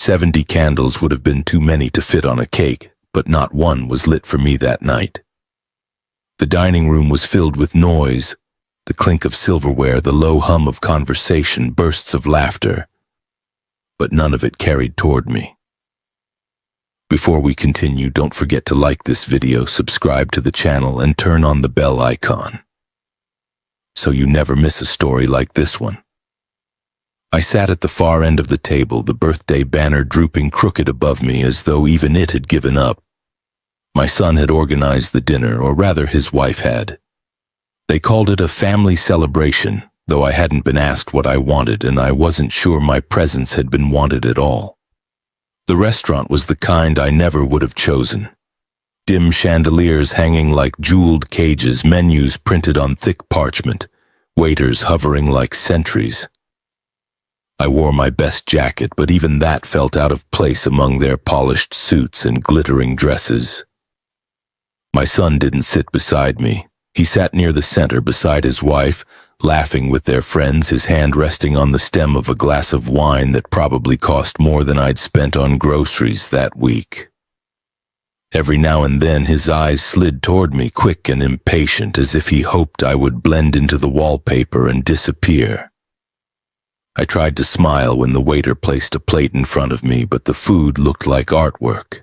70 candles would have been too many to fit on a cake, but not one was lit for me that night. The dining room was filled with noise, the clink of silverware, the low hum of conversation, bursts of laughter, but none of it carried toward me. Before we continue, don't forget to like this video, subscribe to the channel, and turn on the bell icon, so you never miss a story like this one. I sat at the far end of the table, the birthday banner drooping crooked above me as though even it had given up. My son had organized the dinner, or rather his wife had. They called it a family celebration, though I hadn't been asked what I wanted, and I wasn't sure my presence had been wanted at all. The restaurant was the kind I never would have chosen. Dim chandeliers hanging like jeweled cages, menus printed on thick parchment, waiters hovering like sentries. I wore my best jacket, but even that felt out of place among their polished suits and glittering dresses. My son didn't sit beside me. He sat near the center beside his wife, laughing with their friends, his hand resting on the stem of a glass of wine that probably cost more than I'd spent on groceries that week. Every now and then his eyes slid toward me, quick and impatient, as if he hoped I would blend into the wallpaper and disappear. I tried to smile when the waiter placed a plate in front of me, but the food looked like artwork.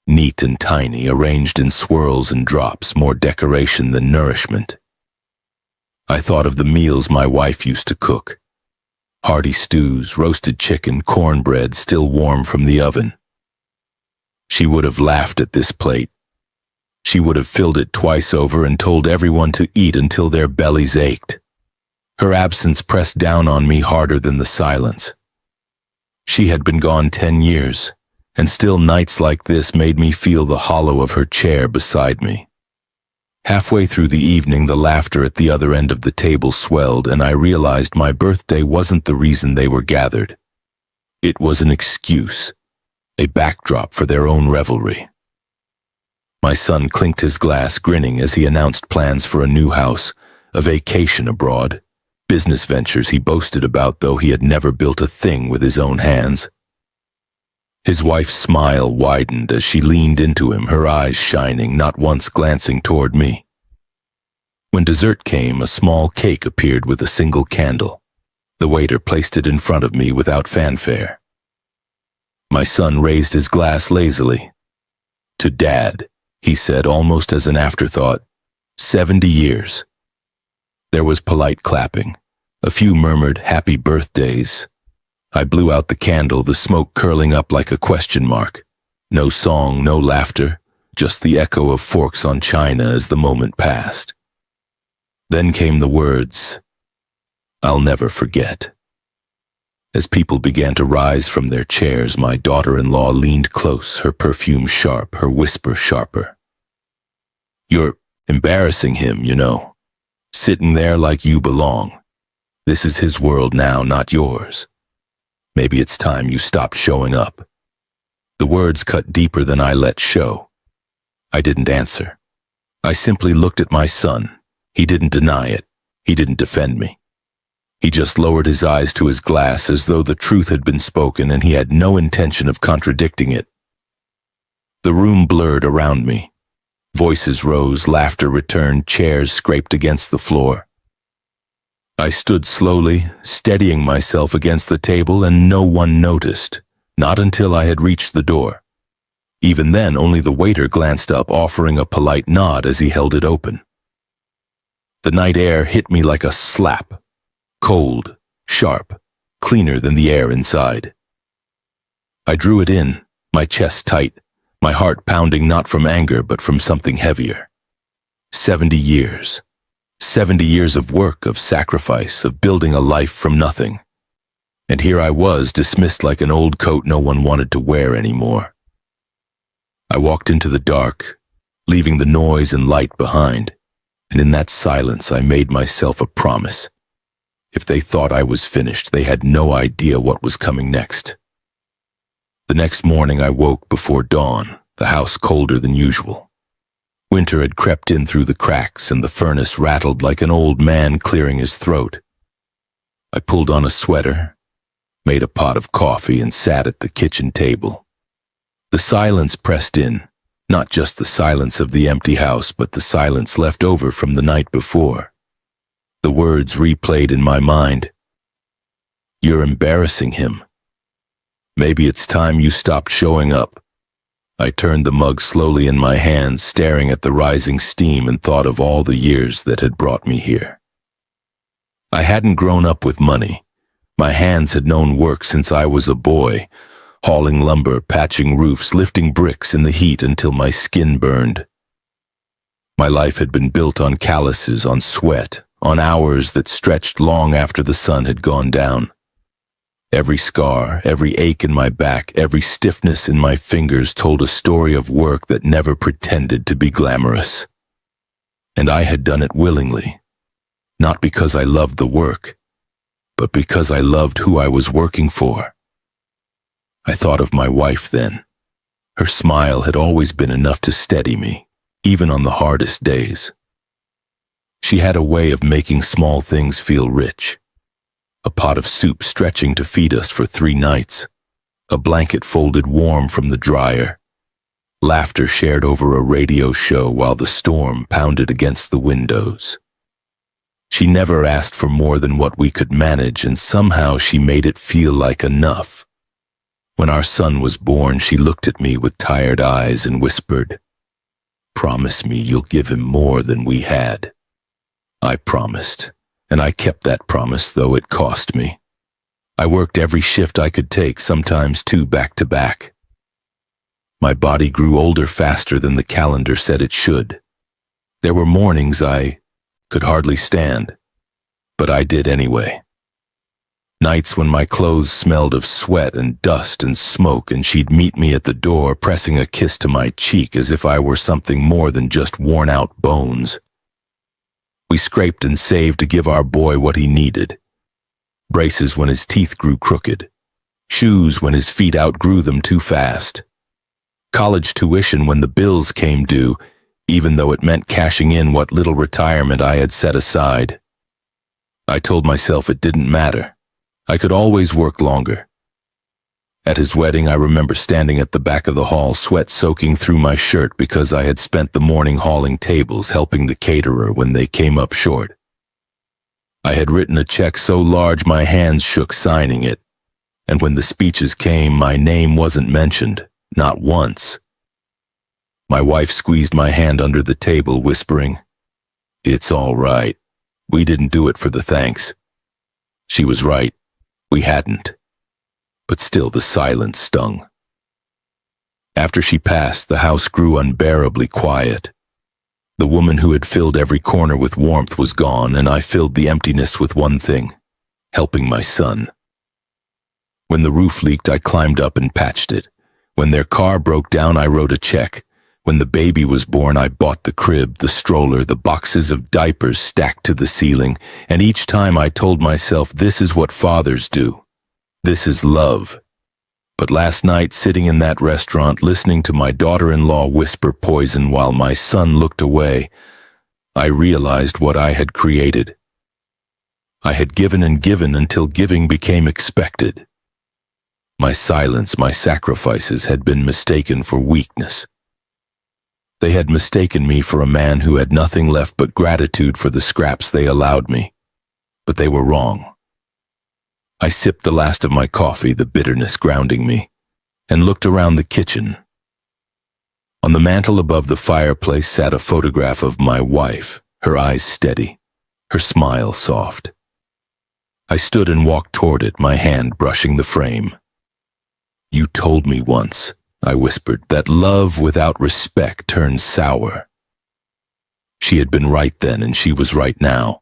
Neat and tiny, arranged in swirls and drops, more decoration than nourishment. I thought of the meals my wife used to cook. Hearty stews, roasted chicken, cornbread still warm from the oven. She would have laughed at this plate. She would have filled it twice over and told everyone to eat until their bellies ached. Her absence pressed down on me harder than the silence. She had been gone 10 years, and still nights like this made me feel the hollow of her chair beside me. Halfway through the evening, the laughter at the other end of the table swelled, and I realized my birthday wasn't the reason they were gathered. It was an excuse, a backdrop for their own revelry. My son clinked his glass, grinning as he announced plans for a new house, a vacation abroad, business ventures he boasted about, though he had never built a thing with his own hands. His wife's smile widened as she leaned into him, her eyes shining, not once glancing toward me. When dessert came, a small cake appeared with a single candle. The waiter placed it in front of me without fanfare. My son raised his glass lazily. "To Dad," he said, almost as an afterthought. 70 years. There was polite clapping. A few murmured happy birthdays. I blew out the candle, the smoke curling up like a question mark. No song, no laughter, just the echo of forks on china as the moment passed. Then came the words, "I'll never forget." As people began to rise from their chairs, my daughter-in-law leaned close, her perfume sharp, her whisper sharper. "You're embarrassing him, you know. Sitting there like you belong. This is his world now, not yours. Maybe it's time you stopped showing up." The words cut deeper than I let show. I didn't answer. I simply looked at my son. He didn't deny it. He didn't defend me. He just lowered his eyes to his glass as though the truth had been spoken and he had no intention of contradicting it. The room blurred around me. Voices rose, laughter returned, chairs scraped against the floor. I stood slowly, steadying myself against the table, and no one noticed, not until I had reached the door. Even then, only the waiter glanced up, offering a polite nod as he held it open. The night air hit me like a slap. Cold, sharp, cleaner than the air inside. I drew it in, my chest tight, my heart pounding not from anger but from something heavier. 70 years. 70 years of work, of sacrifice, of building a life from nothing. And here I was, dismissed like an old coat no one wanted to wear anymore. I walked into the dark, leaving the noise and light behind, and in that silence I made myself a promise. If they thought I was finished, they had no idea what was coming next. The next morning I woke before dawn, the house colder than usual. Winter had crept in through the cracks, and the furnace rattled like an old man clearing his throat. I pulled on a sweater, made a pot of coffee, and sat at the kitchen table. The silence pressed in, not just the silence of the empty house, but the silence left over from the night before. The words replayed in my mind. "You're embarrassing him. Maybe it's time you stopped showing up." I turned the mug slowly in my hands, staring at the rising steam, and thought of all the years that had brought me here. I hadn't grown up with money. My hands had known work since I was a boy, hauling lumber, patching roofs, lifting bricks in the heat until my skin burned. My life had been built on calluses, on sweat, on hours that stretched long after the sun had gone down. Every scar, every ache in my back, every stiffness in my fingers told a story of work that never pretended to be glamorous. And I had done it willingly, not because I loved the work, but because I loved who I was working for. I thought of my wife then. Her smile had always been enough to steady me, even on the hardest days. She had a way of making small things feel rich. A pot of soup stretching to feed us for 3 nights, a blanket folded warm from the dryer, laughter shared over a radio show while the storm pounded against the windows. She never asked for more than what we could manage, and somehow she made it feel like enough. When our son was born, she looked at me with tired eyes and whispered, "Promise me you'll give him more than we had." I promised. And I kept that promise, though it cost me. I worked every shift I could take, sometimes 2 back-to-back. My body grew older faster than the calendar said it should. There were mornings I could hardly stand, but I did anyway. Nights when my clothes smelled of sweat and dust and smoke, and she'd meet me at the door, pressing a kiss to my cheek as if I were something more than just worn-out bones. We scraped and saved to give our boy what he needed. Braces when his teeth grew crooked. Shoes when his feet outgrew them too fast. College tuition when the bills came due, even though it meant cashing in what little retirement I had set aside. I told myself it didn't matter. I could always work longer. At his wedding, I remember standing at the back of the hall, sweat soaking through my shirt because I had spent the morning hauling tables, helping the caterer when they came up short. I had written a check so large my hands shook signing it, and when the speeches came, my name wasn't mentioned, not once. My wife squeezed my hand under the table, whispering, "It's all right. We didn't do it for the thanks." She was right. We hadn't. But still the silence stung. After she passed, the house grew unbearably quiet. The woman who had filled every corner with warmth was gone, and I filled the emptiness with one thing: helping my son. When the roof leaked, I climbed up and patched it. When their car broke down, I wrote a check. When the baby was born, I bought the crib, the stroller, the boxes of diapers stacked to the ceiling, and each time I told myself, this is what fathers do. This is love. But last night, sitting in that restaurant, listening to my daughter-in-law whisper poison while my son looked away, I realized what I had created. I had given and given until giving became expected. My silence, my sacrifices had been mistaken for weakness. They had mistaken me for a man who had nothing left but gratitude for the scraps they allowed me. But they were wrong. I sipped the last of my coffee, the bitterness grounding me, and looked around the kitchen. On the mantel above the fireplace sat a photograph of my wife, her eyes steady, her smile soft. I stood and walked toward it, my hand brushing the frame. "You told me once," I whispered, "that love without respect turns sour." She had been right then, and she was right now.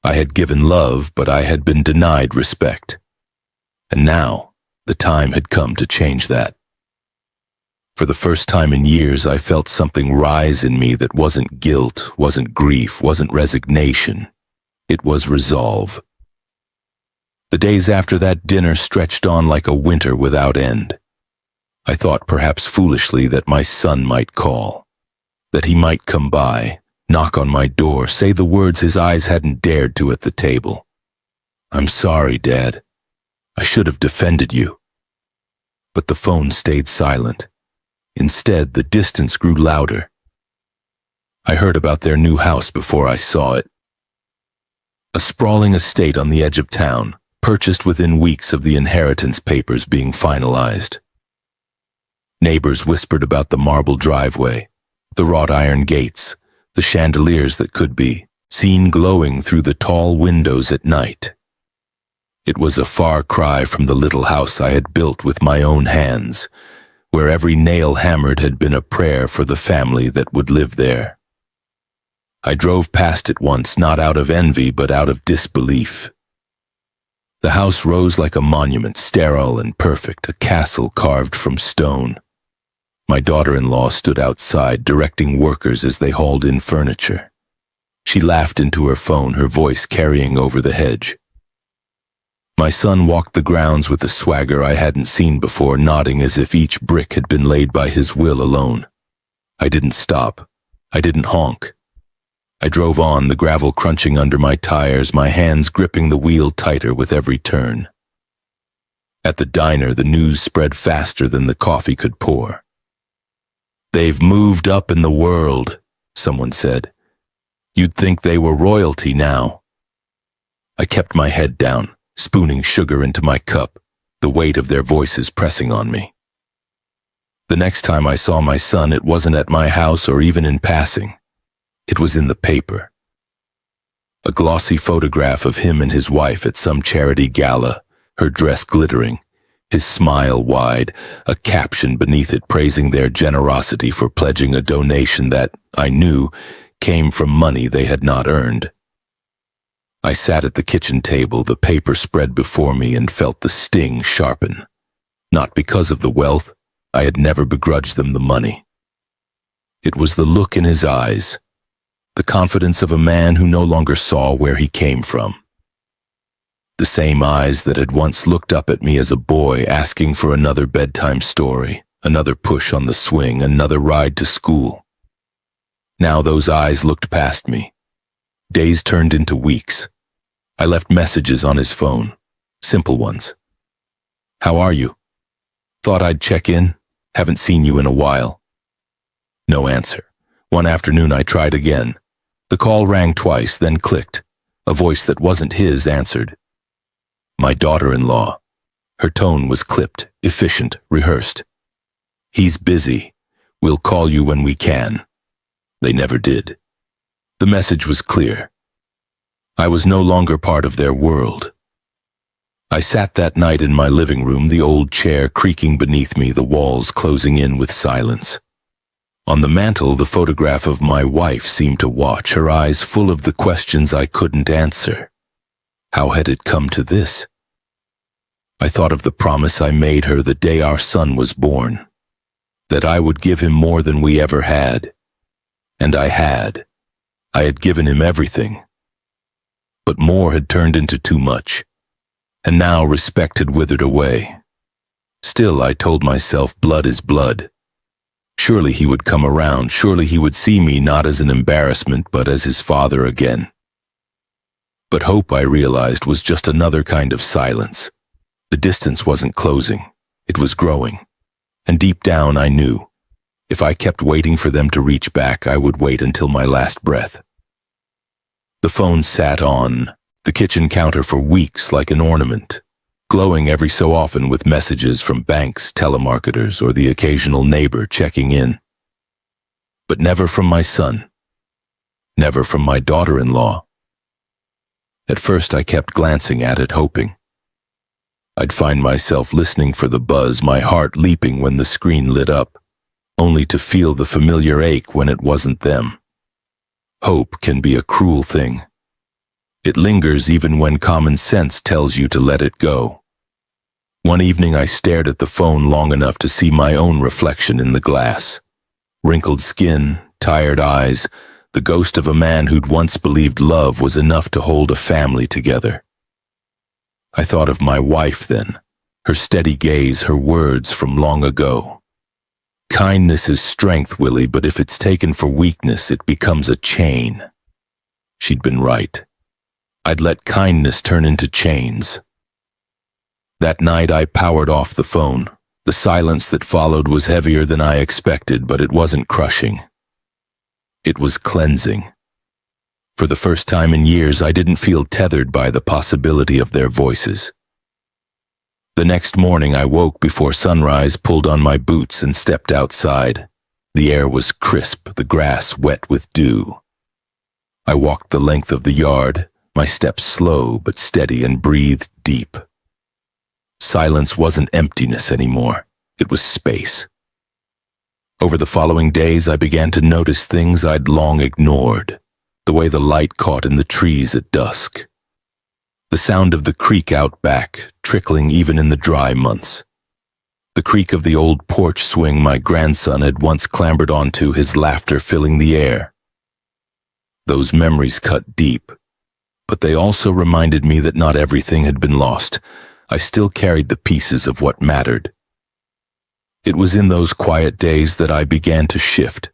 I had given love, but I had been denied respect. And now, the time had come to change that. For the first time in years, I felt something rise in me that wasn't guilt, wasn't grief, wasn't resignation. It was resolve. The days after that dinner stretched on like a winter without end. I thought, perhaps foolishly, that my son might call, that he might come by, knock on my door, say the words his eyes hadn't dared to at the table. "I'm sorry, Dad. I should have defended you. But the phone stayed silent. Instead, the distance grew louder. I heard about their new house before I saw it. A sprawling estate on the edge of town, purchased within weeks of the inheritance papers being finalized. Neighbors whispered about the marble driveway, the wrought iron gates, the chandeliers that could be seen glowing through the tall windows at night. It was a far cry from the little house I had built with my own hands, where every nail hammered had been a prayer for the family that would live there. I drove past it once, not out of envy, but out of disbelief. The house rose like a monument, sterile and perfect, a castle carved from stone. My daughter-in-law stood outside, directing workers as they hauled in furniture. She laughed into her phone, her voice carrying over the hedge. My son walked the grounds with a swagger I hadn't seen before, nodding as if each brick had been laid by his will alone. I didn't stop. I didn't honk. I drove on, the gravel crunching under my tires, my hands gripping the wheel tighter with every turn. At the diner, the news spread faster than the coffee could pour. "They've moved up in the world," someone said. "You'd think they were royalty now." I kept my head down, spooning sugar into my cup, the weight of their voices pressing on me. The next time I saw my son, it wasn't at my house or even in passing. It was in the paper. A glossy photograph of him and his wife at some charity gala, her dress glittering, his smile wide, a caption beneath it praising their generosity for pledging a donation that, I knew, came from money they had not earned. I sat at the kitchen table, the paper spread before me, and felt the sting sharpen. Not because of the wealth, I had never begrudged them the money. It was the look in his eyes, the confidence of a man who no longer saw where he came from. The same eyes that had once looked up at me as a boy, asking for another bedtime story, another push on the swing, another ride to school. Now those eyes looked past me. Days turned into weeks. I left messages on his phone, simple ones. "How are you? Thought I'd check in. Haven't seen you in a while." No answer. One afternoon I tried again. The call rang twice, then clicked. A voice that wasn't his answered. My daughter-in-law. Her tone was clipped, efficient, rehearsed. "He's busy. We'll call you when we can." They never did. The message was clear. I was no longer part of their world. I sat that night in my living room, the old chair creaking beneath me, the walls closing in with silence. On the mantel, the photograph of my wife seemed to watch, her eyes full of the questions I couldn't answer. How had it come to this? I thought of the promise I made her the day our son was born, that I would give him more than we ever had. And I had. I had given him everything. But more had turned into too much, and now respect had withered away. Still, I told myself, blood is blood. Surely he would come around, surely he would see me not as an embarrassment, but as his father again. But hope, I realized, was just another kind of silence. The distance wasn't closing, it was growing. And deep down I knew, if I kept waiting for them to reach back, I would wait until my last breath. The phone sat on the kitchen counter for weeks like an ornament, glowing every so often with messages from banks, telemarketers, or the occasional neighbor checking in. But never from my son. Never from my daughter-in-law. At first I kept glancing at it, hoping. I'd find myself listening for the buzz, my heart leaping when the screen lit up, only to feel the familiar ache when it wasn't them. Hope can be a cruel thing. It lingers even when common sense tells you to let it go. One evening I stared at the phone long enough to see my own reflection in the glass. Wrinkled skin, tired eyes, the ghost of a man who'd once believed love was enough to hold a family together. I thought of my wife then, her steady gaze, her words from long ago. Kindness is strength, Willie, but if it's taken for weakness, it becomes a chain. She'd been right. I'd let kindness turn into chains. That night I powered off the phone. The silence that followed was heavier than I expected, but it wasn't crushing. It was cleansing. For the first time in years, I didn't feel tethered by the possibility of their voices. The next morning I woke before sunrise, pulled on my boots and stepped outside. The air was crisp, the grass wet with dew. I walked the length of the yard, my steps slow but steady, and breathed deep. Silence wasn't emptiness anymore, it was space. Over the following days I began to notice things I'd long ignored, the way the light caught in the trees at dusk, the sound of the creek out back, trickling even in the dry months, the creak of the old porch swing my grandson had once clambered onto, his laughter filling the air. Those memories cut deep, but they also reminded me that not everything had been lost. I still carried the pieces of what mattered. It was in those quiet days that I began to shift.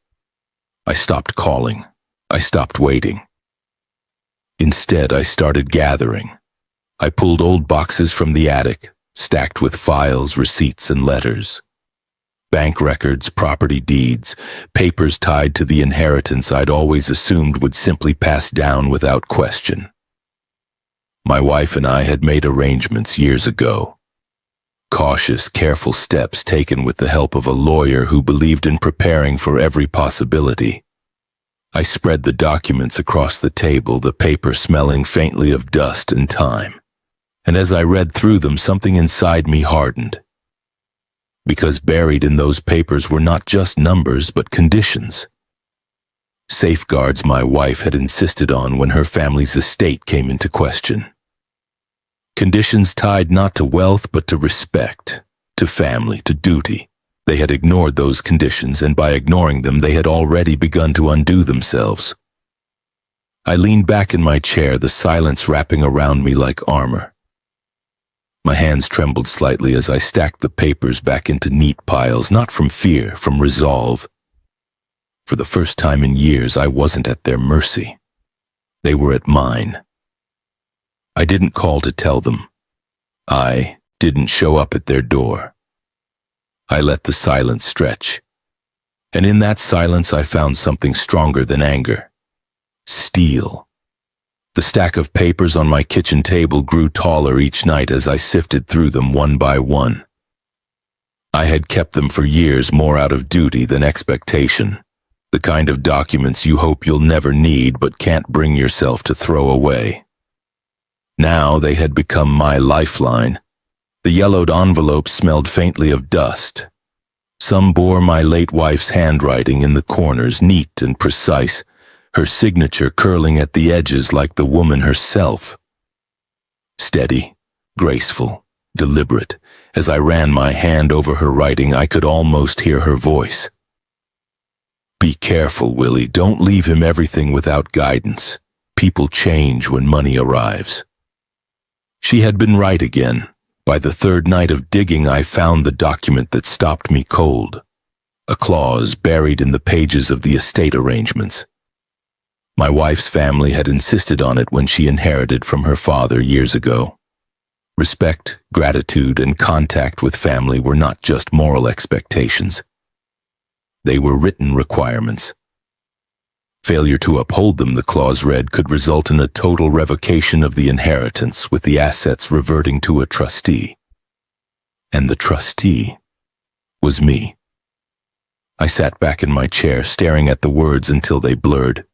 I stopped calling. I stopped waiting. Instead, I started gathering. I pulled old boxes from the attic, stacked with files, receipts, and letters. Bank records, property deeds, papers tied to the inheritance I'd always assumed would simply pass down without question. My wife and I had made arrangements years ago. Cautious, careful steps taken with the help of a lawyer who believed in preparing for every possibility. I spread the documents across the table, the paper smelling faintly of dust and time. And as I read through them, something inside me hardened. Because buried in those papers were not just numbers, but conditions. Safeguards my wife had insisted on when her family's estate came into question. Conditions tied not to wealth, but to respect, to family, to duty. They had ignored those conditions, and by ignoring them, they had already begun to undo themselves. I leaned back in my chair, the silence wrapping around me like armor. My hands trembled slightly as I stacked the papers back into neat piles, not from fear, from resolve. For the first time in years, I wasn't at their mercy. They were at mine. I didn't call to tell them. I didn't show up at their door. I let the silence stretch. And in that silence, I found something stronger than anger. Steel. The stack of papers on my kitchen table grew taller each night as I sifted through them one by one. I had kept them for years, more out of duty than expectation. The kind of documents you hope you'll never need but can't bring yourself to throw away. Now they had become my lifeline. The yellowed envelopes smelled faintly of dust. Some bore my late wife's handwriting in the corners, neat and precise, her signature curling at the edges like the woman herself. Steady, graceful, deliberate. As I ran my hand over her writing, I could almost hear her voice. "Be careful, Willie. Don't leave him everything without guidance. People change when money arrives." She had been right again. By the third night of digging, I found the document that stopped me cold. A clause buried in the pages of the estate arrangements. My wife's family had insisted on it when she inherited from her father years ago. Respect, gratitude, and contact with family were not just moral expectations. They were written requirements. Failure to uphold them, the clause read, could result in a total revocation of the inheritance, with the assets reverting to a trustee. And the trustee was me. I sat back in my chair, staring at the words until they blurred.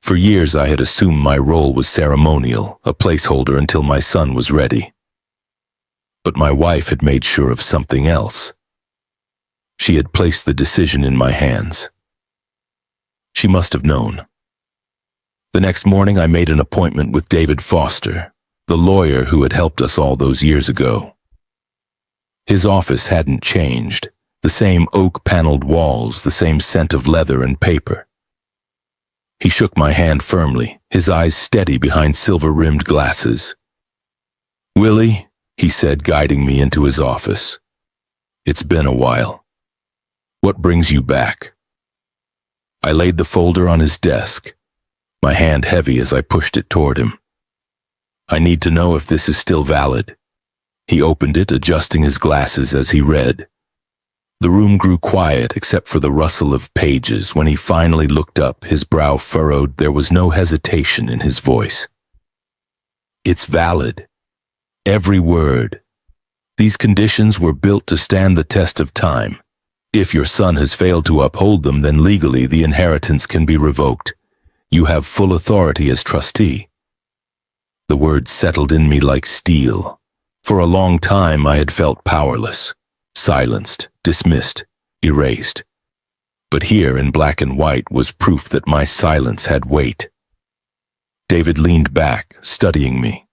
For years I had assumed my role was ceremonial, a placeholder until my son was ready. But my wife had made sure of something else. She had placed the decision in my hands. She must have known. The next morning I made an appointment with David Foster, the lawyer who had helped us all those years ago. His office hadn't changed, the same oak-paneled walls, the same scent of leather and paper. He shook my hand firmly, his eyes steady behind silver-rimmed glasses. "Willie," he said, guiding me into his office. "It's been a while. What brings you back?" I laid the folder on his desk, my hand heavy as I pushed it toward him. "I need to know if this is still valid." He opened it, adjusting his glasses as he read. The room grew quiet except for the rustle of pages. When he finally looked up, his brow furrowed. There was no hesitation in his voice. It's valid. Every word. These conditions were built to stand the test of time. If your son has failed to uphold them, then legally the inheritance can be revoked. You have full authority as trustee. The words settled in me like steel. For a long time I had felt powerless, silenced, dismissed, erased. But here in black and white was proof that my silence had weight. David leaned back, studying me.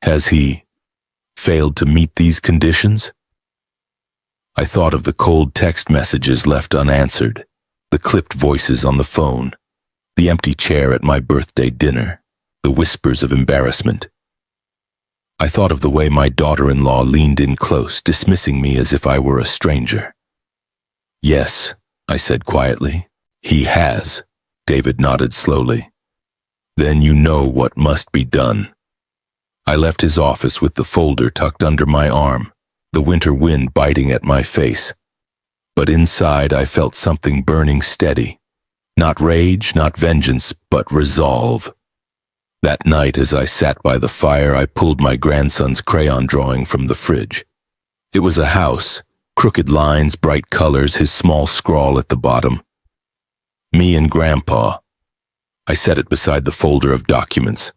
Has he failed to meet these conditions? I thought of the cold text messages left unanswered, the clipped voices on the phone, the empty chair at my birthday dinner, the whispers of embarrassment. I thought of the way my daughter-in-law leaned in close, dismissing me as if I were a stranger. Yes, I said quietly. He has. David nodded slowly. Then you know what must be done. I left his office with the folder tucked under my arm, the winter wind biting at my face. But inside I felt something burning steady. Not rage, not vengeance, but resolve. That night, as I sat by the fire, I pulled my grandson's crayon drawing from the fridge. It was a house, crooked lines, bright colors, his small scrawl at the bottom. Me and Grandpa. I set it beside the folder of documents.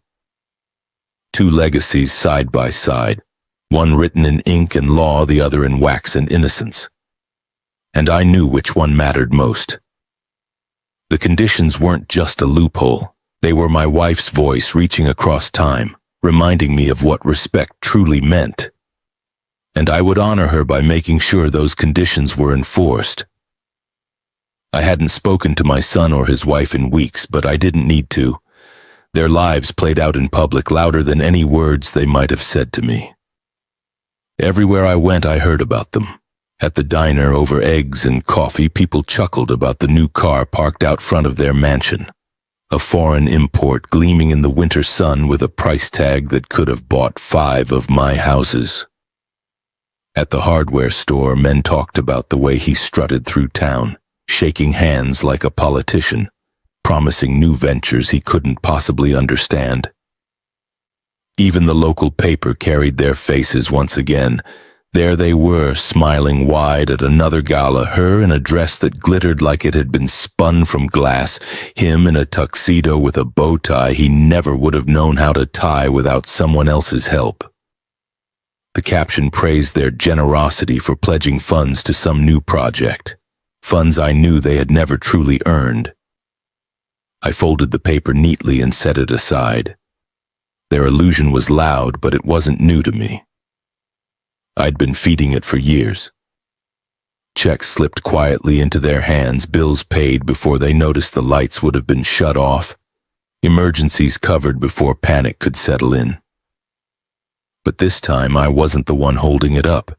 Two legacies side by side, one written in ink and law, the other in wax and innocence. And I knew which one mattered most. The conditions weren't just a loophole. They were my wife's voice reaching across time, reminding me of what respect truly meant. And I would honor her by making sure those conditions were enforced. I hadn't spoken to my son or his wife in weeks, but I didn't need to. Their lives played out in public louder than any words they might have said to me. Everywhere I went, I heard about them. At the diner, over eggs and coffee, people chuckled about the new car parked out front of their mansion. A foreign import gleaming in the winter sun with a price tag that could have bought 5 of my houses. At the hardware store, men talked about the way he strutted through town, shaking hands like a politician, promising new ventures he couldn't possibly understand. Even the local paper carried their faces once again. There they were, smiling wide at another gala, her in a dress that glittered like it had been spun from glass, him in a tuxedo with a bow tie he never would have known how to tie without someone else's help. The caption praised their generosity for pledging funds to some new project, funds I knew they had never truly earned. I folded the paper neatly and set it aside. Their illusion was loud, but it wasn't new to me. I'd been feeding it for years. Checks slipped quietly into their hands, bills paid before they noticed the lights would have been shut off, emergencies covered before panic could settle in. But this time I wasn't the one holding it up,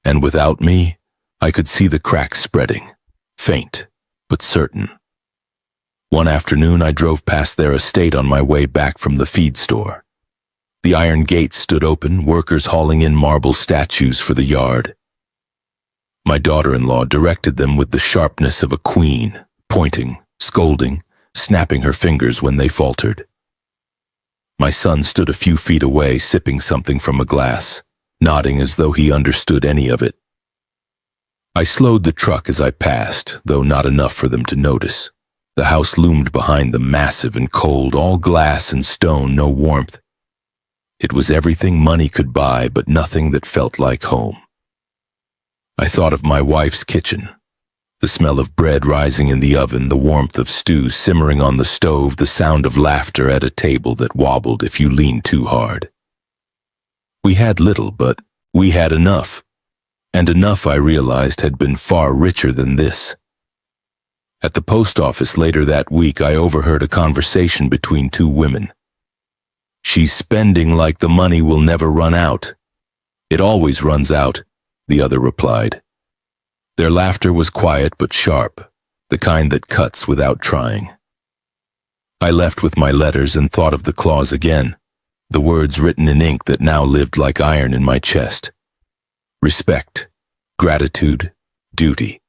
and without me, I could see the cracks spreading, faint but certain. One afternoon I drove past their estate on my way back from the feed store. The iron gates stood open, workers hauling in marble statues for the yard. My daughter-in-law directed them with the sharpness of a queen, pointing, scolding, snapping her fingers when they faltered. My son stood a few feet away, sipping something from a glass, nodding as though he understood any of it. I slowed the truck as I passed, though not enough for them to notice. The house loomed behind them, massive and cold, all glass and stone, no warmth. It was everything money could buy, but nothing that felt like home. I thought of my wife's kitchen, the smell of bread rising in the oven, the warmth of stew simmering on the stove, the sound of laughter at a table that wobbled if you leaned too hard. We had little, but we had enough. And enough, I realized, had been far richer than this. At the post office later that week, I overheard a conversation between two women. "She's spending like the money will never run out." "It always runs out," the other replied. Their laughter was quiet but sharp, the kind that cuts without trying. I left with my letters and thought of the clause again. The words written in ink that now lived like iron in my chest. Respect, gratitude, duty.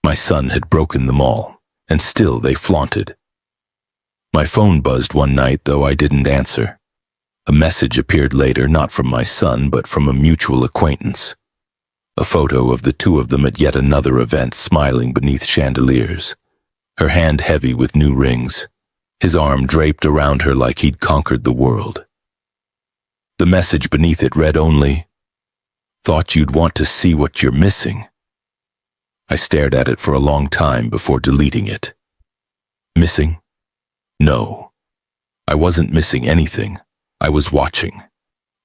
My son had broken them all, and still they flaunted. My phone buzzed one night, though I didn't answer. A message appeared later, not from my son, but from a mutual acquaintance. A photo of the two of them at yet another event, smiling beneath chandeliers, her hand heavy with new rings, his arm draped around her like he'd conquered the world. The message beneath it read only, "Thought you'd want to see what you're missing." I stared at it for a long time before deleting it. Missing? No. I wasn't missing anything. I was watching.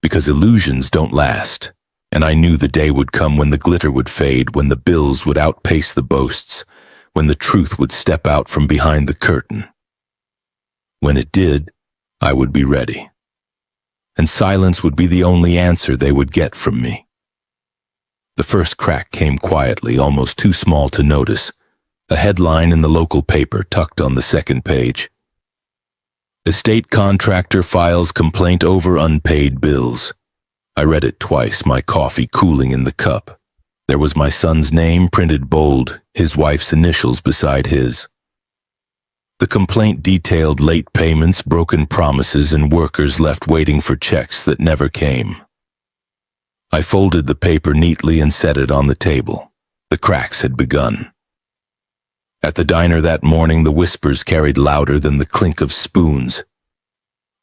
Because illusions don't last, and I knew the day would come when the glitter would fade, when the bills would outpace the boasts, when the truth would step out from behind the curtain. When it did, I would be ready. And silence would be the only answer they would get from me. The first crack came quietly, almost too small to notice. A headline in the local paper tucked on the second page. Estate contractor files complaint over unpaid bills. I read it twice, my coffee cooling in the cup. There was my son's name printed bold, his wife's initials beside his. The complaint detailed late payments, broken promises, and workers left waiting for checks that never came. I folded the paper neatly and set it on the table. The cracks had begun. At the diner that morning, the whispers carried louder than the clink of spoons.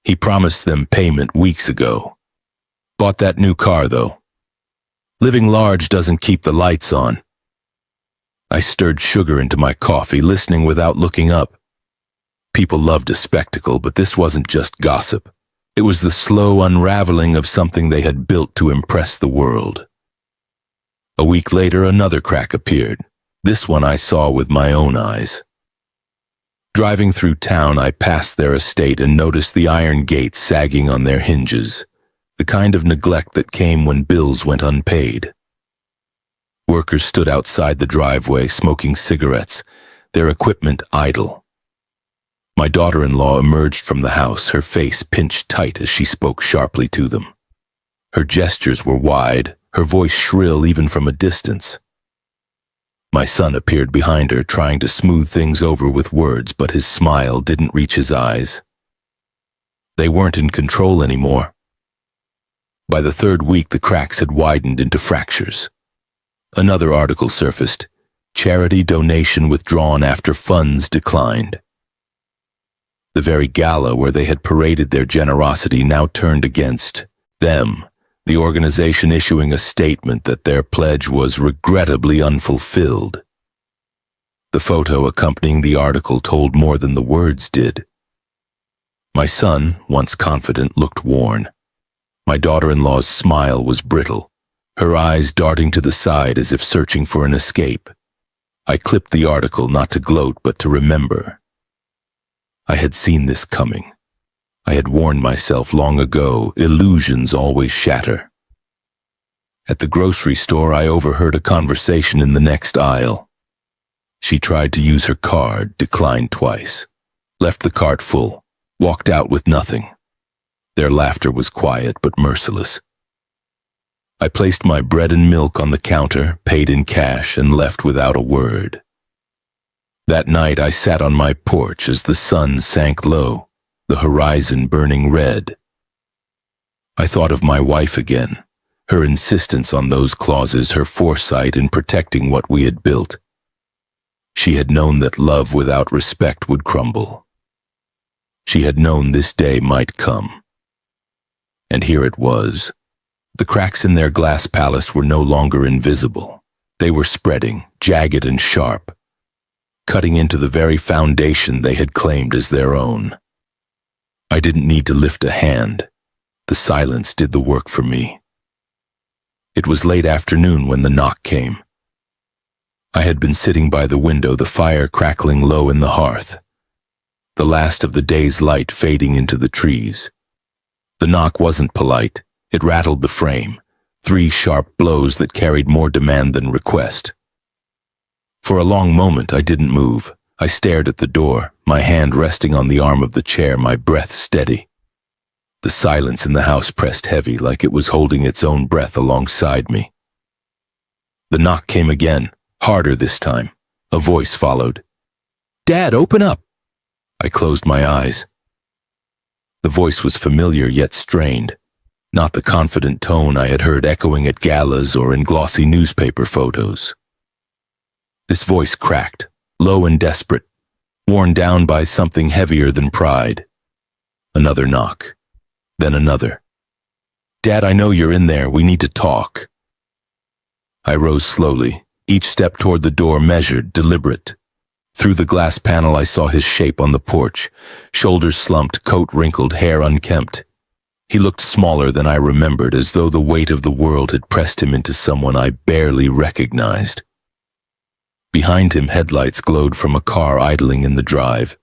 He promised them payment weeks ago. Bought that new car, though. Living large doesn't keep the lights on. I stirred sugar into my coffee, listening without looking up. People loved a spectacle, but this wasn't just gossip. It was the slow unraveling of something they had built to impress the world. A week later, another crack appeared. This one I saw with my own eyes. Driving through town, I passed their estate and noticed the iron gates sagging on their hinges, the kind of neglect that came when bills went unpaid. Workers stood outside the driveway, smoking cigarettes, their equipment idle. My daughter-in-law emerged from the house, her face pinched tight as she spoke sharply to them. Her gestures were wide, her voice shrill even from a distance. My son appeared behind her, trying to smooth things over with words, but his smile didn't reach his eyes. They weren't in control anymore. By the third week, the cracks had widened into fractures. Another article surfaced. Charity donation withdrawn after funds declined. The very gala where they had paraded their generosity now turned against them, the organization issuing a statement that their pledge was regrettably unfulfilled. The photo accompanying the article told more than the words did. My son, once confident, looked worn. My daughter-in-law's smile was brittle, her eyes darting to the side as if searching for an escape. I clipped the article not to gloat but to remember. I had seen this coming. I had warned myself long ago, illusions always shatter. At the grocery store, I overheard a conversation in the next aisle. She tried to use her card, declined twice, left the cart full, walked out with nothing. Their laughter was quiet but merciless. I placed my bread and milk on the counter, paid in cash, and left without a word. That night I sat on my porch as the sun sank low, the horizon burning red. I thought of my wife again, her insistence on those clauses, her foresight in protecting what we had built. She had known that love without respect would crumble. She had known this day might come. And here it was. The cracks in their glass palace were no longer invisible. They were spreading, jagged and sharp, cutting into the very foundation they had claimed as their own. I didn't need to lift a hand. The silence did the work for me. It was late afternoon when the knock came. I had been sitting by the window, the fire crackling low in the hearth, the last of the day's light fading into the trees. The knock wasn't polite. It rattled the frame, 3 sharp blows that carried more demand than request. For a long moment I didn't move. I stared at the door, my hand resting on the arm of the chair, my breath steady. The silence in the house pressed heavy, like it was holding its own breath alongside me. The knock came again, harder this time. A voice followed. "Dad, open up!" I closed my eyes. The voice was familiar yet strained, not the confident tone I had heard echoing at galas or in glossy newspaper photos. This voice cracked, low and desperate, worn down by something heavier than pride. Another knock, then another. "Dad, I know you're in there. We need to talk." I rose slowly, each step toward the door measured, deliberate. Through the glass panel I saw his shape on the porch, shoulders slumped, coat wrinkled, hair unkempt. He looked smaller than I remembered, as though the weight of the world had pressed him into someone I barely recognized. Behind him, headlights glowed from a car idling in the drive.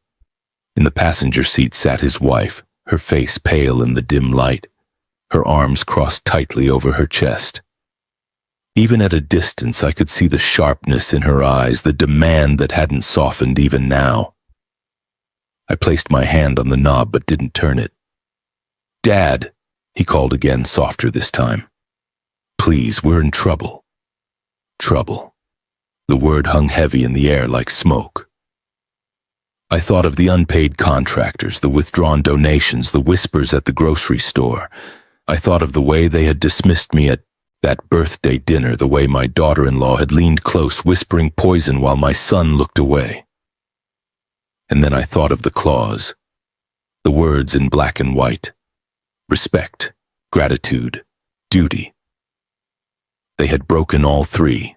In the passenger seat sat his wife, her face pale in the dim light, her arms crossed tightly over her chest. Even at a distance, I could see the sharpness in her eyes, the demand that hadn't softened even now. I placed my hand on the knob but didn't turn it. "Dad," he called again, softer this time. "Please, we're in trouble." Trouble. The word hung heavy in the air like smoke. I thought of the unpaid contractors, the withdrawn donations, the whispers at the grocery store. I thought of the way they had dismissed me at that birthday dinner, the way my daughter-in-law had leaned close, whispering poison while my son looked away. And then I thought of the clause, the words in black and white. Respect, gratitude, duty. They had broken all three.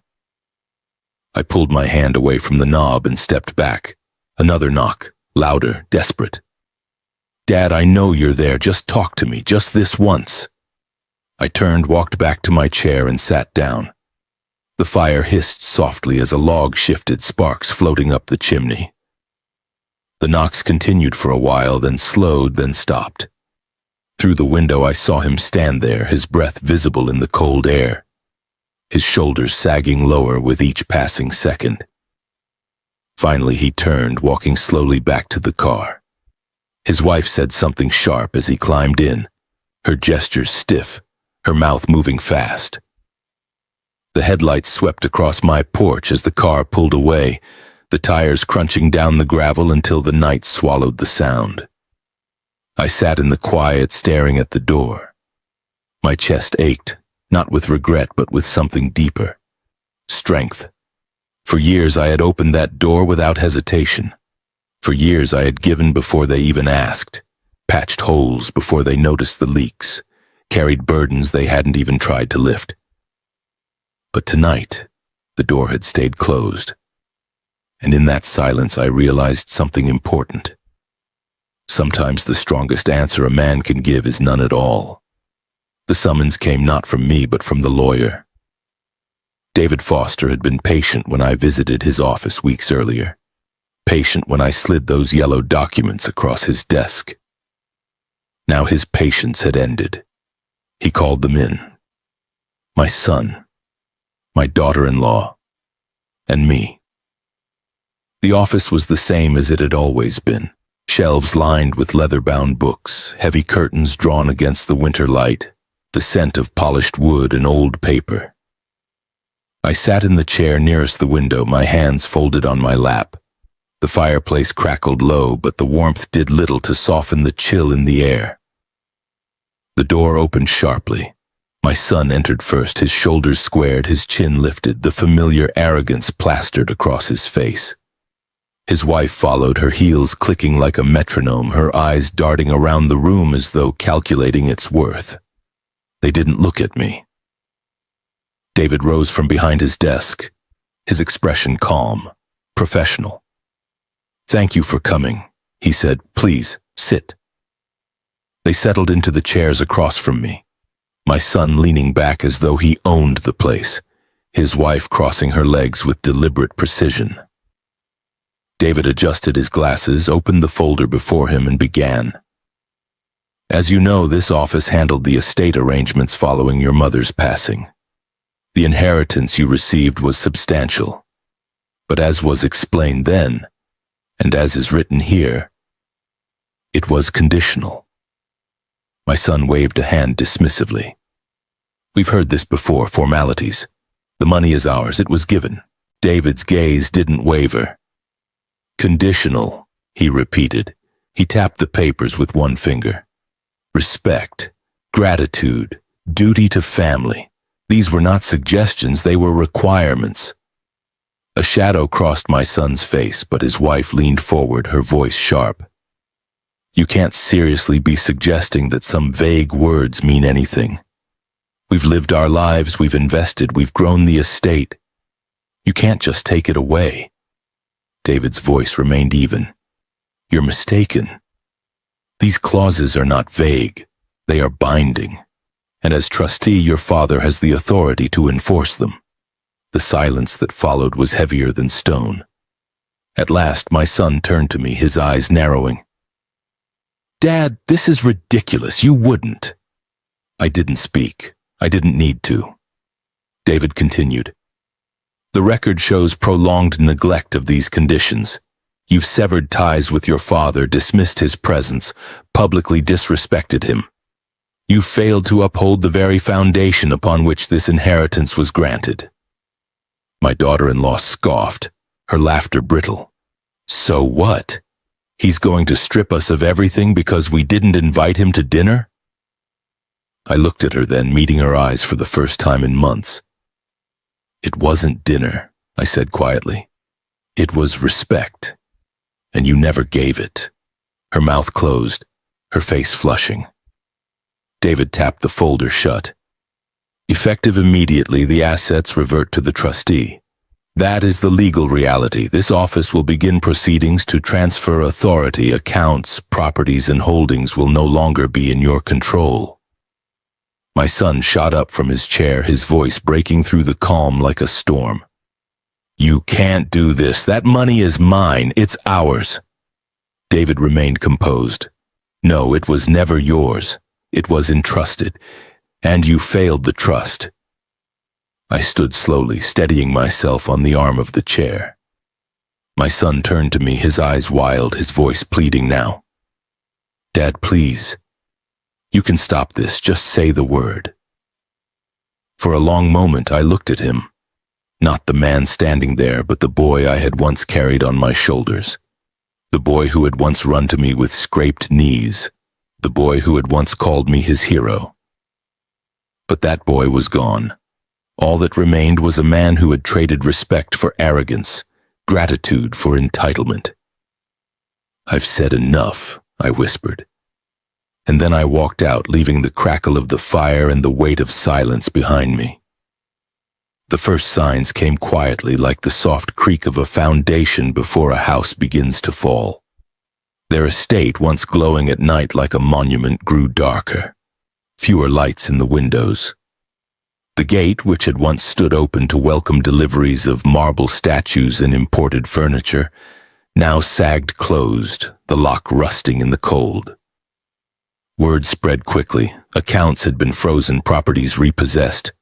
I pulled my hand away from the knob and stepped back. Another knock, louder, desperate. "Dad, I know you're there. Just talk to me, just this once." I turned, walked back to my chair, and sat down. The fire hissed softly as a log shifted, sparks floating up the chimney. The knocks continued for a while, then slowed, then stopped. Through the window I saw him stand there, his breath visible in the cold air, his shoulders sagging lower with each passing second. Finally he turned, walking slowly back to the car. His wife said something sharp as he climbed in, her gestures stiff, her mouth moving fast. The headlights swept across my porch as the car pulled away, the tires crunching down the gravel until the night swallowed the sound. I sat in the quiet, staring at the door. My chest ached, not with regret but with something deeper. Strength. For years I had opened that door without hesitation. For years I had given before they even asked, patched holes before they noticed the leaks, carried burdens they hadn't even tried to lift. But tonight, the door had stayed closed. And in that silence I realized something important. Sometimes the strongest answer a man can give is none at all. The summons came not from me but from the lawyer. David Foster had been patient when I visited his office weeks earlier, patient when I slid those yellow documents across his desk. Now his patience had ended. He called them in. My son, my daughter-in-law, and me. The office was the same as it had always been. Shelves lined with leather-bound books, heavy curtains drawn against the winter light, the scent of polished wood and old paper. I sat in the chair nearest the window, my hands folded on my lap. The fireplace crackled low, but the warmth did little to soften the chill in the air. The door opened sharply. My son entered first, his shoulders squared, his chin lifted, the familiar arrogance plastered across his face. His wife followed, her heels clicking like a metronome, her eyes darting around the room as though calculating its worth. They didn't look at me. David rose from behind his desk, his expression calm, professional. "Thank you for coming," he said. "Please, sit." They settled into the chairs across from me, my son leaning back as though he owned the place, his wife crossing her legs with deliberate precision. David adjusted his glasses, opened the folder before him, and began. "As you know, this office handled the estate arrangements following your mother's passing. The inheritance you received was substantial, but as was explained then, and as is written here, it was conditional. My son waved a hand dismissively. We've heard this before, formalities. The money is ours, it was given. David's gaze didn't waver. Conditional, he repeated. He tapped the papers with one finger. Respect, gratitude, duty to family. These were not suggestions, they were requirements. A shadow crossed my son's face, but his wife leaned forward, her voice sharp. You can't seriously be suggesting that some vague words mean anything. We've lived our lives, we've invested, we've grown the estate. You can't just take it away. David's voice remained even. You're mistaken. These clauses are not vague. They are binding. And as trustee, your father has the authority to enforce them. The silence that followed was heavier than stone. At last, my son turned to me, his eyes narrowing. Dad, this is ridiculous. You wouldn't. I didn't speak. I didn't need to. David continued. The record shows prolonged neglect of these conditions. You've severed ties with your father, dismissed his presence, publicly disrespected him. You failed to uphold the very foundation upon which this inheritance was granted. My daughter-in-law scoffed, her laughter brittle. So what? He's going to strip us of everything because we didn't invite him to dinner? I looked at her then, meeting her eyes for the first time in months. It wasn't dinner, I said quietly. It was respect. And you never gave it. Her mouth closed, her face flushing. David tapped the folder shut. Effective immediately, the assets revert to the trustee. That is the legal reality. This office will begin proceedings to transfer authority. Accounts, properties, and holdings will no longer be in your control. My son shot up from his chair, his voice breaking through the calm like a storm. You can't do this. That money is mine. It's ours. David remained composed. No, it was never yours. It was entrusted, and you failed the trust. I stood slowly, steadying myself on the arm of the chair. My son turned to me, his eyes wild, his voice pleading now. Dad, please. You can stop this. Just say the word. For a long moment, I looked at him. Not the man standing there, but the boy I had once carried on my shoulders. The boy who had once run to me with scraped knees. The boy who had once called me his hero. But that boy was gone. All that remained was a man who had traded respect for arrogance, gratitude for entitlement. I've said enough, I whispered. And then I walked out, leaving the crackle of the fire and the weight of silence behind me. The first signs came quietly, like the soft creak of a foundation before a house begins to fall. Their estate, once glowing at night like a monument, grew darker. Fewer lights in the windows. The gate, which had once stood open to welcome deliveries of marble statues and imported furniture, now sagged closed, the lock rusting in the cold. Word spread quickly. Accounts had been frozen, properties repossessed.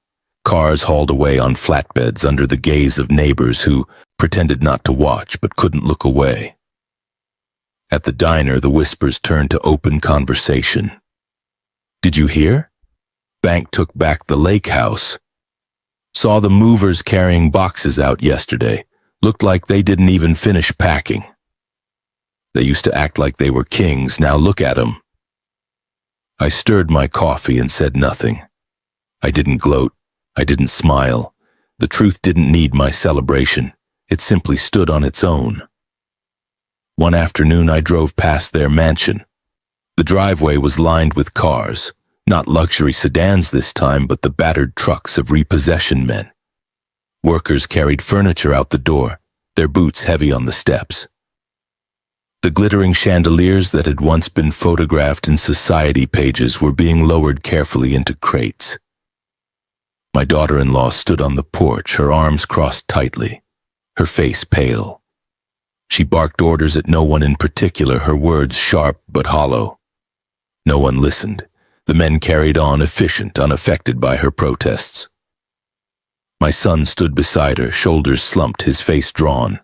Cars hauled away on flatbeds under the gaze of neighbors who pretended not to watch but couldn't look away. At the diner, the whispers turned to open conversation. Did you hear? Bank took back the lake house. Saw the movers carrying boxes out yesterday. Looked like they didn't even finish packing. They used to act like they were kings, now look at 'em. I stirred my coffee and said nothing. I didn't gloat. I didn't smile. The truth didn't need my celebration. It simply stood on its own. One afternoon I drove past their mansion. The driveway was lined with cars, not luxury sedans this time, but the battered trucks of repossession men. Workers carried furniture out the door, their boots heavy on the steps. The glittering chandeliers that had once been photographed in society pages were being lowered carefully into crates. My daughter-in-law stood on the porch, her arms crossed tightly, her face pale. She barked orders at no one in particular, her words sharp but hollow. No one listened. The men carried on, efficient, unaffected by her protests. My son stood beside her, shoulders slumped, his face drawn.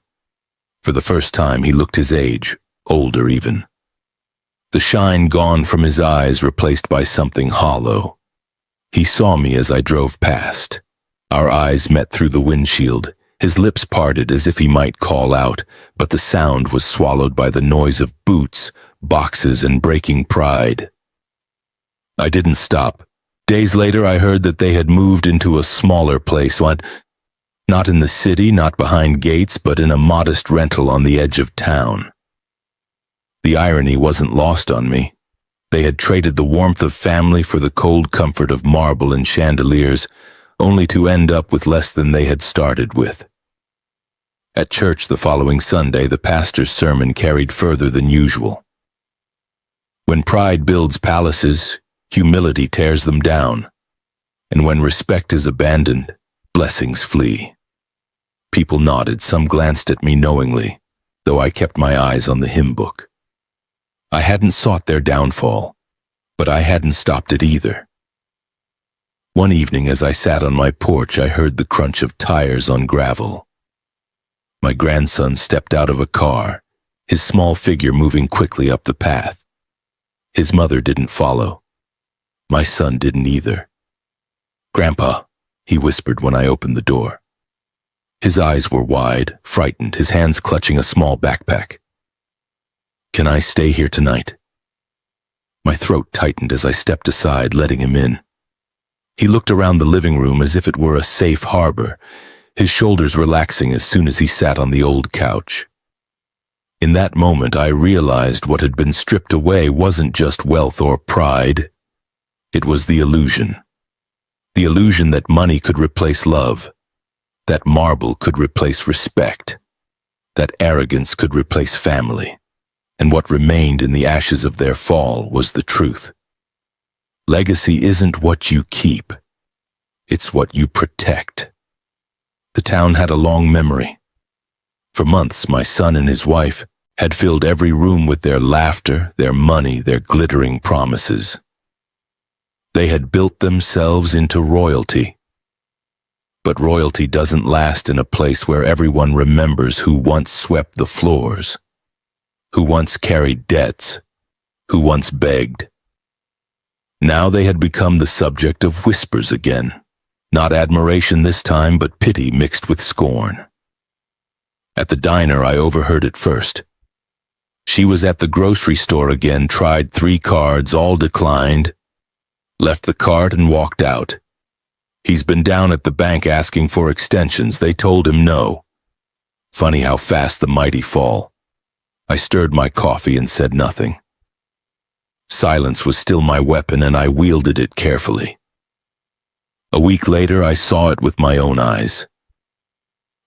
For the first time, he looked his age, older even. the shine gone from his eyes, replaced by something hollow. He saw me as I drove past. Our eyes met through the windshield. His lips parted as if he might call out, but the sound was swallowed by the noise of boots, boxes, and breaking pride. I didn't stop. Days later, I heard that they had moved into a smaller place, not in the city, not behind gates, but in a modest rental on the edge of town. The irony wasn't lost on me. They had traded the warmth of family for the cold comfort of marble and chandeliers, only to end up with less than they had started with. At church the following Sunday, the pastor's sermon carried further than usual. When pride builds palaces, humility tears them down, and when respect is abandoned, blessings flee. People nodded, some glanced at me knowingly, though I kept my eyes on the hymn book. I hadn't sought their downfall, but I hadn't stopped it either. One evening as I sat on my porch, I heard the crunch of tires on gravel. My grandson stepped out of a car, his small figure moving quickly up the path. His mother didn't follow. My son didn't either. "Grandpa," he whispered when I opened the door. His eyes were wide, frightened, his hands clutching a small backpack. "Can I stay here tonight?" My throat tightened as I stepped aside, letting him in. He looked around the living room as if it were a safe harbor, his shoulders relaxing as soon as he sat on the old couch. In that moment, I realized what had been stripped away wasn't just wealth or pride. It was the illusion. The illusion that money could replace love, that marble could replace respect, that arrogance could replace family, and what remained in the ashes of their fall was the truth. Legacy isn't what you keep, it's what you protect. The town had a long memory. For months, my son and his wife had filled every room with their laughter, their money, their glittering promises. They had built themselves into royalty. But royalty doesn't last in a place where everyone remembers who once swept the floors, who once carried debts, who once begged. Now they had become the subject of whispers again. Not admiration this time, but pity mixed with scorn. At the diner, I overheard it first. She was at the grocery store again, tried 3 cards, all declined, left the cart and walked out. "He's been down at the bank asking for extensions. They told him no." Funny how fast the mighty fall. I stirred my coffee and said nothing. Silence was still my weapon, and I wielded it carefully. A week later, I saw it with my own eyes.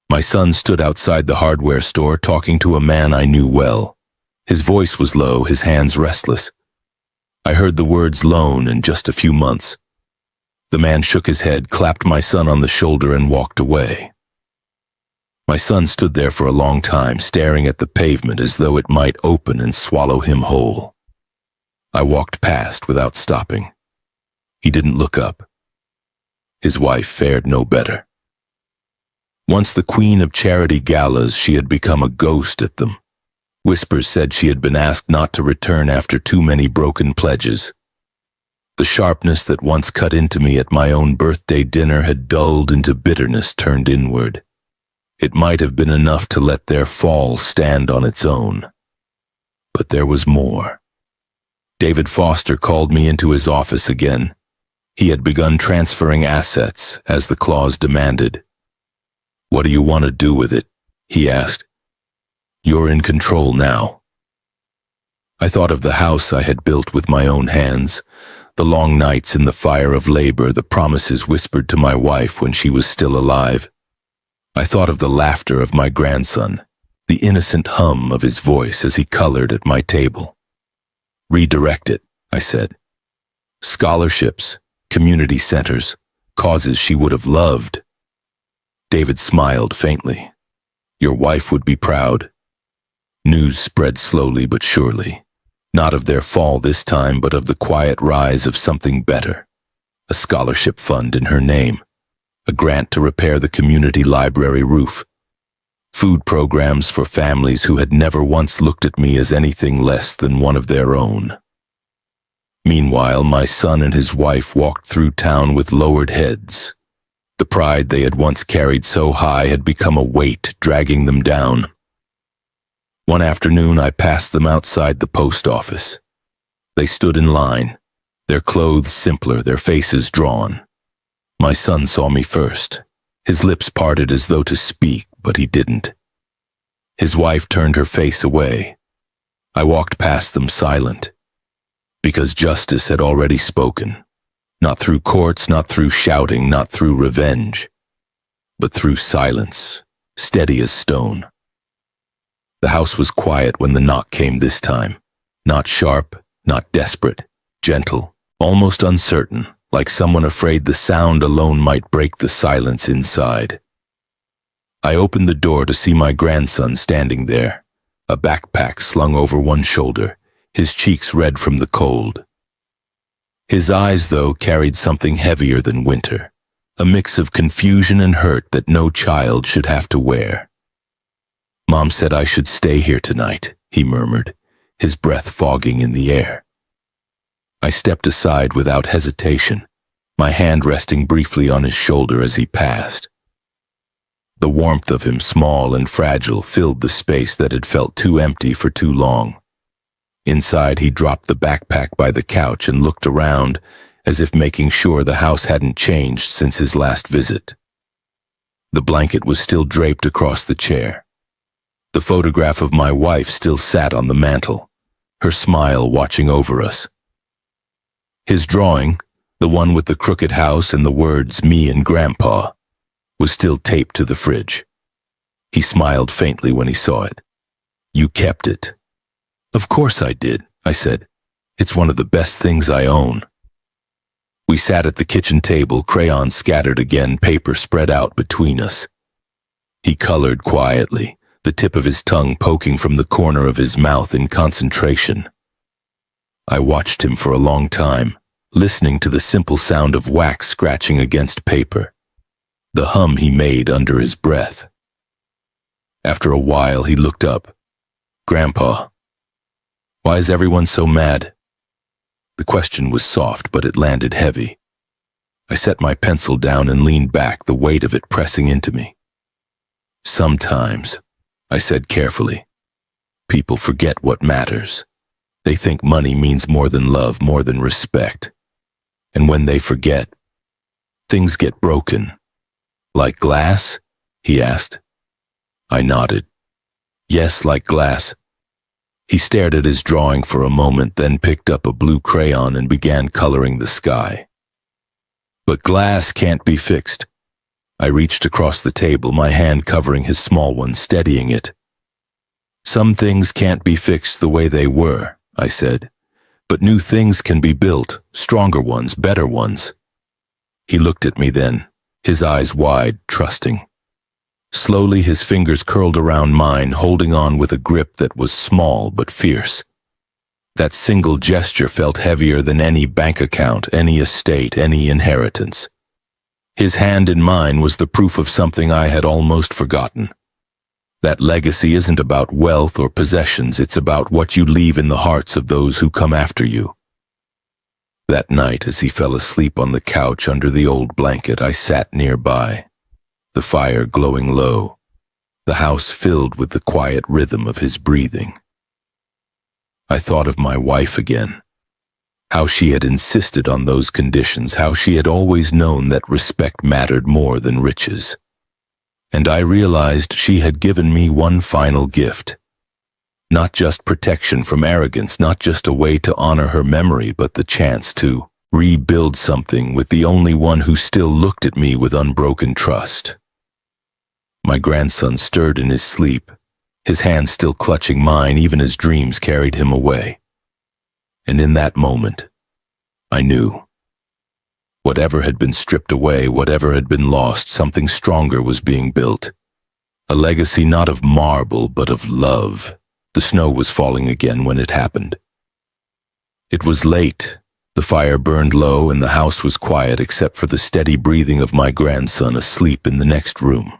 My son stood outside the hardware store talking to a man I knew well. His voice was low, his hands restless. I heard the words "loan" in just a few months. The man shook his head, clapped my son on the shoulder, and walked away. My son stood there for a long time, staring at the pavement as though it might open and swallow him whole. I walked past without stopping. He didn't look up. His wife fared no better. Once the queen of charity galas, she had become a ghost at them. Whispers said she had been asked not to return after too many broken pledges. The sharpness that once cut into me at my own birthday dinner had dulled into bitterness turned inward. It might have been enough to let their fall stand on its own. But there was more. David Foster called me into his office again. He had begun transferring assets, as the clause demanded. "What do you want to do with it?" he asked. "You're in control now." I thought of the house I had built with my own hands, the long nights in the fire of labor, the promises whispered to my wife when she was still alive. I thought of the laughter of my grandson, the innocent hum of his voice as he colored at my table. "Redirect it," I said. "Scholarships, community centers, causes she would have loved." David smiled faintly. "Your wife would be proud." News spread slowly but surely, not of their fall this time, but of the quiet rise of something better. A scholarship fund in her name, a grant to repair the community library roof. Food programs for families who had never once looked at me as anything less than one of their own. Meanwhile, my son and his wife walked through town with lowered heads. The pride they had once carried so high had become a weight, dragging them down. One afternoon, I passed them outside the post office. They stood in line, their clothes simpler, their faces drawn. My son saw me first. His lips parted as though to speak, but he didn't. His wife turned her face away. I walked past them silent, because justice had already spoken. Not through courts, not through shouting, not through revenge, but through silence, steady as stone. The house was quiet when the knock came this time. Not sharp, not desperate, gentle, almost uncertain, like someone afraid the sound alone might break the silence inside. I opened the door to see my grandson standing there, a backpack slung over one shoulder, his cheeks red from the cold. His eyes, though, carried something heavier than winter, a mix of confusion and hurt that no child should have to wear. "Mom said I should stay here tonight," he murmured, his breath fogging in the air. I stepped aside without hesitation, my hand resting briefly on his shoulder as he passed. The warmth of him, small and fragile, filled the space that had felt too empty for too long. Inside, he dropped the backpack by the couch and looked around, as if making sure the house hadn't changed since his last visit. The blanket was still draped across the chair. The photograph of my wife still sat on the mantel, her smile watching over us. His drawing, the one with the crooked house and the words "me and Grandpa," was still taped to the fridge. He smiled faintly when he saw it. "You kept it." "Of course I did," I said. "It's one of the best things I own." We sat at the kitchen table, crayons scattered again, paper spread out between us. He colored quietly, the tip of his tongue poking from the corner of his mouth in concentration. I watched him for a long time, listening to the simple sound of wax scratching against paper, the hum he made under his breath. After a while, he looked up. "Grandpa, why is everyone so mad?" The question was soft, but it landed heavy. I set my pencil down and leaned back, the weight of it pressing into me. "Sometimes," I said carefully, "people forget what matters. They think money means more than love, more than respect. And when they forget, things get broken." "Like glass?" he asked. I nodded. "Yes, like glass." He stared at his drawing for a moment, then picked up a blue crayon and began coloring the sky. "But glass can't be fixed." I reached across the table, my hand covering his small one, steadying it. "Some things can't be fixed the way they were," I said, "but new things can be built, stronger ones, better ones." He looked at me then, his eyes wide, trusting. Slowly, his fingers curled around mine, holding on with a grip that was small but fierce. That single gesture felt heavier than any bank account, any estate, any inheritance. His hand in mine was the proof of something I had almost forgotten. That legacy isn't about wealth or possessions, it's about what you leave in the hearts of those who come after you. That night, as he fell asleep on the couch under the old blanket, I sat nearby, the fire glowing low, the house filled with the quiet rhythm of his breathing. I thought of my wife again, how she had insisted on those conditions, how she had always known that respect mattered more than riches. And I realized she had given me one final gift. Not just protection from arrogance, not just a way to honor her memory, but the chance to rebuild something with the only one who still looked at me with unbroken trust. My grandson stirred in his sleep, his hand still clutching mine even as dreams carried him away. And in that moment, I knew. Whatever had been stripped away, whatever had been lost, something stronger was being built. A legacy not of marble, but of love. The snow was falling again when it happened. It was late. The fire burned low and the house was quiet except for the steady breathing of my grandson asleep in the next room.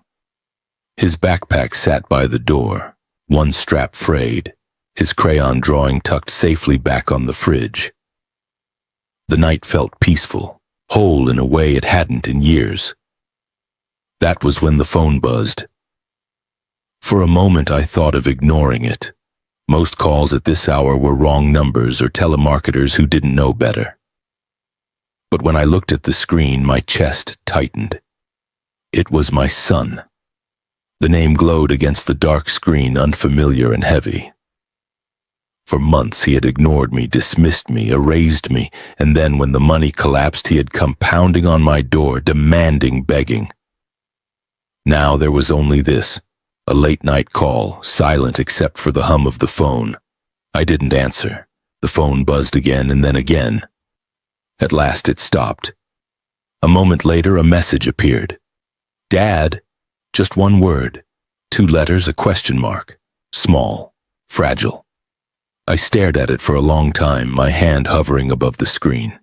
His backpack sat by the door, one strap frayed, his crayon drawing tucked safely back on the fridge. The night felt peaceful, whole in a way it hadn't in years. That was when the phone buzzed. For a moment I thought of ignoring it. Most calls at this hour were wrong numbers or telemarketers who didn't know better. But when I looked at the screen, my chest tightened. It was my son. The name glowed against the dark screen, unfamiliar and heavy. For months he had ignored me, dismissed me, erased me, and then when the money collapsed, he had come pounding on my door, demanding, begging. Now there was only this, a late-night call, silent except for the hum of the phone. I didn't answer. The phone buzzed again and then again. At last it stopped. A moment later, a message appeared. Dad, just one word, 2 letters, a question mark, small, fragile. I stared at it for a long time, my hand hovering above the screen.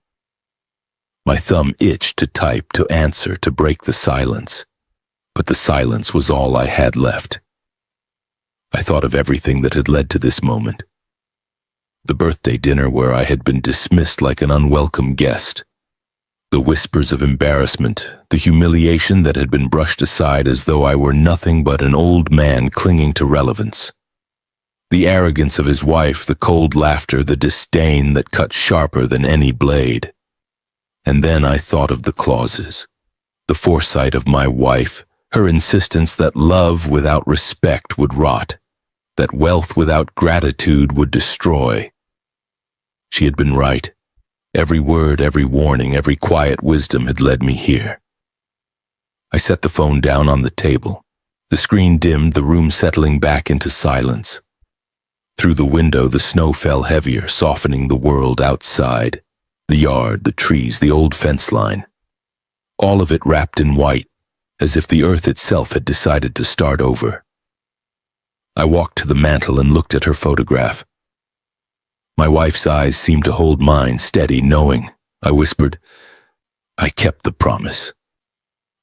My thumb itched to type, to answer, to break the silence. But the silence was all I had left. I thought of everything that had led to this moment. The birthday dinner where I had been dismissed like an unwelcome guest. The whispers of embarrassment, the humiliation that had been brushed aside as though I were nothing but an old man clinging to relevance. The arrogance of his wife, the cold laughter, the disdain that cut sharper than any blade. And then I thought of the clauses, the foresight of my wife, her insistence that love without respect would rot, that wealth without gratitude would destroy. She had been right. Every word, every warning, every quiet wisdom had led me here. I set the phone down on the table. The screen dimmed, the room settling back into silence. Through the window, the snow fell heavier, softening the world outside. The yard, the trees, the old fence line. All of it wrapped in white, as if the earth itself had decided to start over. I walked to the mantel and looked at her photograph. My wife's eyes seemed to hold mine, steady, knowing. I whispered, I kept the promise.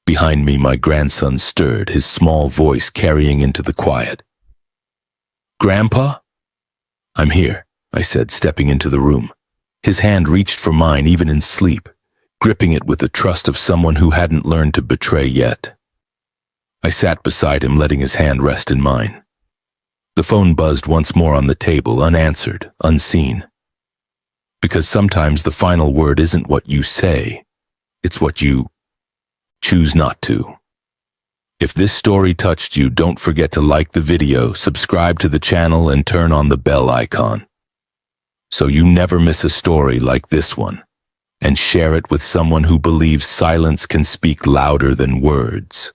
Behind me, my grandson stirred, his small voice carrying into the quiet. Grandpa? I'm here, I said, stepping into the room. His hand reached for mine even in sleep, gripping it with the trust of someone who hadn't learned to betray yet. I sat beside him, letting his hand rest in mine. The phone buzzed once more on the table, unanswered, unseen. Because sometimes the final word isn't what you say, it's what you choose not to. If this story touched you, don't forget to like the video, subscribe to the channel, and turn on the bell icon, so you never miss a story like this one, and share it with someone who believes silence can speak louder than words.